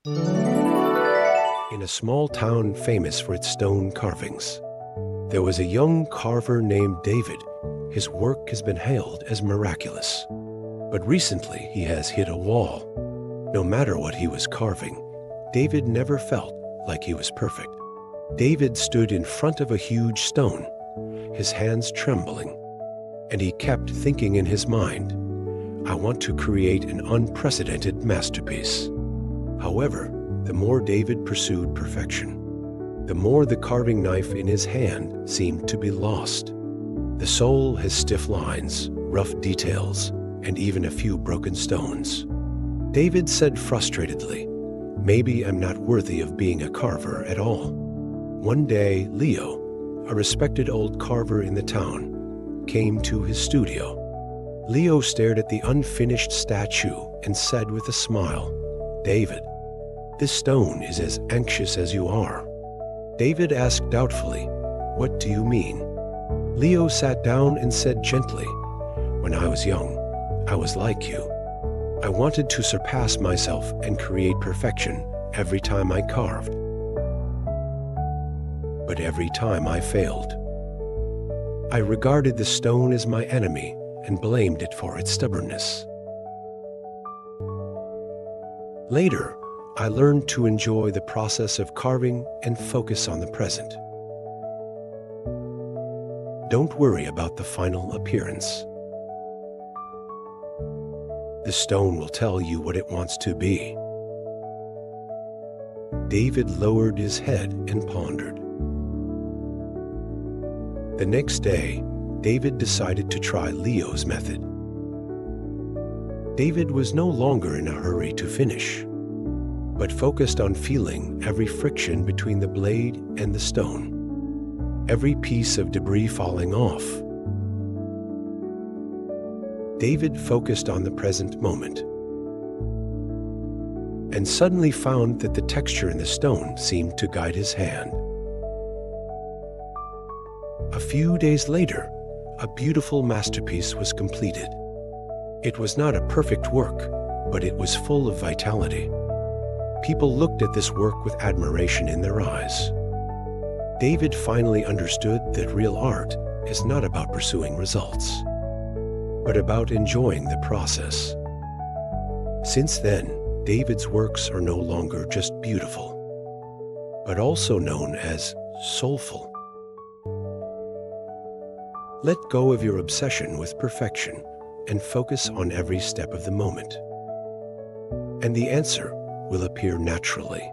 In a small town famous for its stone carvings, there was a young carver named David. His work has been hailed as miraculous. But recently he has hit a wall. No matter what he was carving, David never felt like he was perfect. David stood in front of a huge stone, his hands trembling, and he kept thinking in his mind, I want to create an unprecedented masterpiece. However, the more David pursued perfection, the more the carving knife in his hand seemed to be lost. The soul has stiff lines, rough details, and even a few broken stones. David said frustratedly, maybe I'm not worthy of being a carver at all. One day, Leo, a respected old carver in the town, came to his studio. Leo stared at the unfinished statue and said with a smile, David, this stone is as anxious as you are. David asked doubtfully, what do you mean? Leo sat down and said gently, when I was young, I was like you. I wanted to surpass myself and create perfection every time I carved. But every time I failed. I regarded the stone as my enemy and blamed it for its stubbornness. Later, I learned to enjoy the process of carving and focus on the present. Don't worry about the final appearance. The stone will tell you what it wants to be. David lowered his head and pondered. The next day, David decided to try Leo's method. David was no longer in a hurry to finish, but focused on feeling every friction between the blade and the stone, every piece of debris falling off. David focused on the present moment and suddenly found that the texture in the stone seemed to guide his hand. A few days later, a beautiful masterpiece was completed. It was not a perfect work, but it was full of vitality. People looked at this work with admiration in their eyes. David finally understood that real art is not about pursuing results, but about enjoying the process. Since then, David's works are no longer just beautiful, but also known as soulful. Let go of your obsession with perfection and focus on every step of the moment, and the answer will appear naturally.